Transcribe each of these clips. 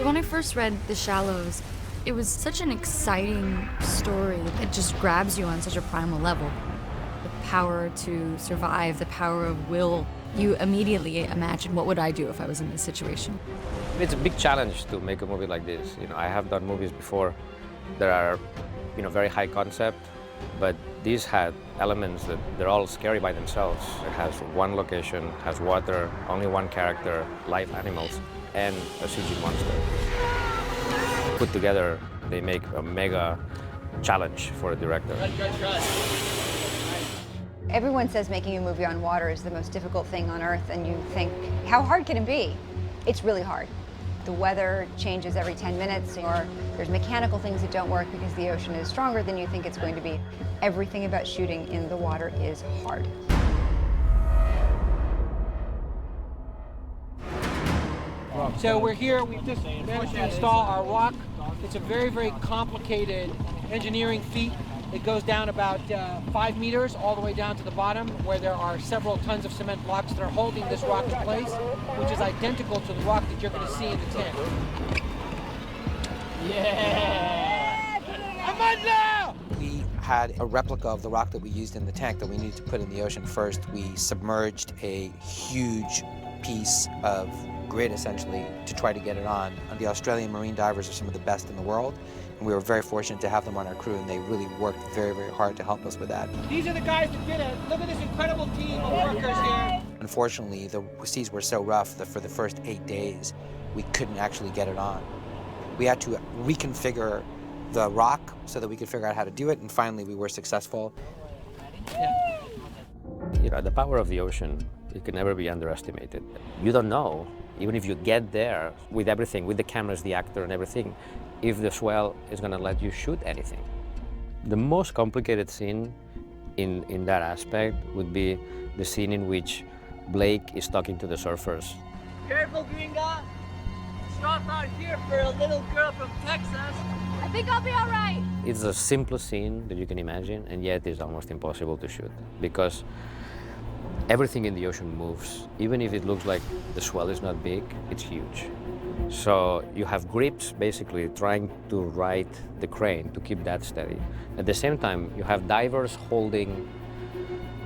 When I first read The Shallows, it was such an exciting story. It just grabs you on such a primal level. The power to survive, the power of will. You immediately imagine, what would I do if I was in this situation? It's a big challenge to make a movie like this. I have done movies before that are, very high concept, but these had elements that they're all scary by themselves. It has one location, has water, only one character, live animals, and a CG monster. Put together, they make a mega challenge for a director. Everyone says making a movie on water is the most difficult thing on earth, and you think, how hard can it be? It's really hard. The weather changes every 10 minutes, or there's mechanical things that don't work because the ocean is stronger than you think it's going to be. Everything about shooting in the water is hard. So we're here, we've just managed to install our rock. It's a very, very complicated engineering feat. It goes down about 5 meters all the way down to the bottom, where there are several tons of cement blocks that are holding this rock in place, which is identical to the rock that you're going to see in the tank. Yeah! Amanda! We had a replica of the rock that we used in the tank that we needed to put in the ocean first. We submerged a huge piece of grid, essentially, to try to get it on. The Australian marine divers are some of the best in the world, and we were very fortunate to have them on our crew, and they really worked very, very hard to help us with that. These are the guys that did it. Look at this incredible team of workers here. Unfortunately, the seas were so rough that for the first 8 days, we couldn't actually get it on. We had to reconfigure the rock so that we could figure out how to do it, and finally we were successful. Yeah. The power of the ocean, it can never be underestimated. You don't know, even if you get there with everything, with the cameras, the actor and everything, if the swell is going to let you shoot anything. The most complicated scene in that aspect would be the scene in which Blake is talking to the surfers. Careful, gringa. Shot out here for a little girl from Texas. I think I'll be all right. It's the simplest scene that you can imagine, and yet it's almost impossible to shoot because everything in the ocean moves. Even if it looks like the swell is not big, it's huge. So you have grips basically trying to right the crane to keep that steady. At the same time, you have divers holding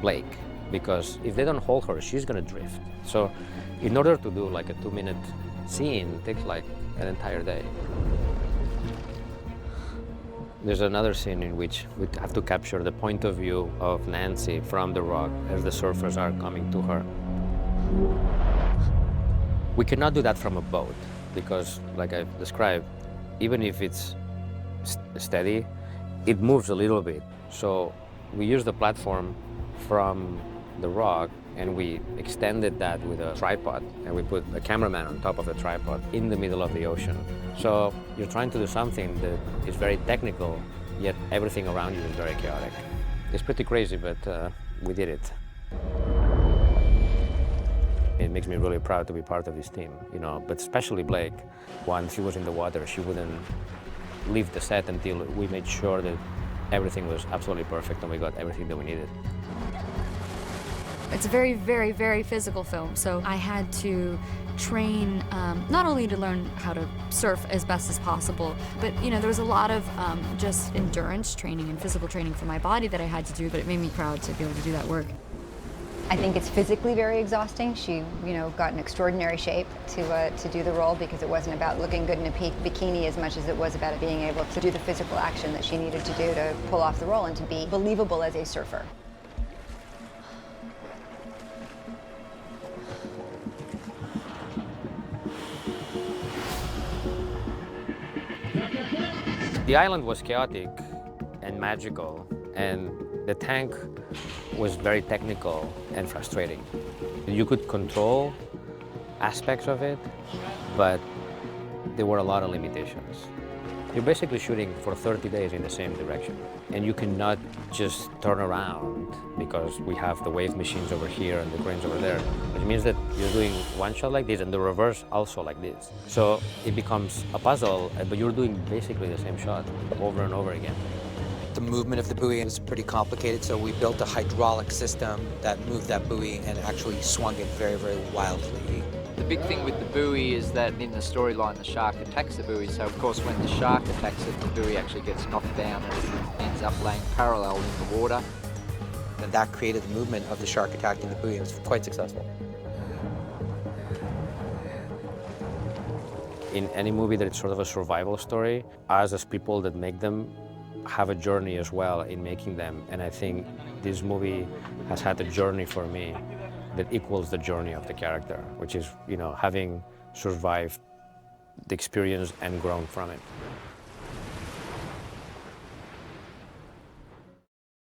Blake, because if they don't hold her, she's gonna drift. So in order to do like a 2-minute scene, it takes like an entire day. There's another scene in which we have to capture the point of view of Nancy from the rock as the surfers are coming to her. We cannot do that from a boat because, like I described, even if it's steady, it moves a little bit. So we use the platform from the rock and we extended that with a tripod, and we put a cameraman on top of the tripod in the middle of the ocean. So you're trying to do something that is very technical, yet everything around you is very chaotic. It's pretty crazy, but we did it. It makes me really proud to be part of this team, but especially Blake. Once she was in the water, she wouldn't leave the set until we made sure that everything was absolutely perfect and we got everything that we needed. It's a very, very, very physical film, so I had to train not only to learn how to surf as best as possible, but there was a lot of just endurance training and physical training for my body that I had to do, but it made me proud to be able to do that work. I think it's physically very exhausting. She, got in extraordinary shape to do the role because it wasn't about looking good in a bikini as much as it was about being able to do the physical action that she needed to do to pull off the role and to be believable as a surfer. The island was chaotic and magical, and the tank was very technical and frustrating. You could control aspects of it, but there were a lot of limitations. You're basically shooting for 30 days in the same direction, and you cannot just turn around because we have the wave machines over here and the cranes over there, which means that you're doing one shot like this and the reverse also like this. So it becomes a puzzle, but you're doing basically the same shot over and over again. The movement of the buoy is pretty complicated, so we built a hydraulic system that moved that buoy and actually swung it very, very wildly. The big thing with the buoy is that in the storyline the shark attacks the buoy, so of course when the shark attacks it, the buoy actually gets knocked down and ends up laying parallel in the water. And that created the movement of the shark attacking the buoy. It was quite successful. In any movie that it's sort of a survival story, us as people that make them have a journey as well in making them. And I think this movie has had a journey for me that equals the journey of the character, which is, you know, having survived the experience and grown from it.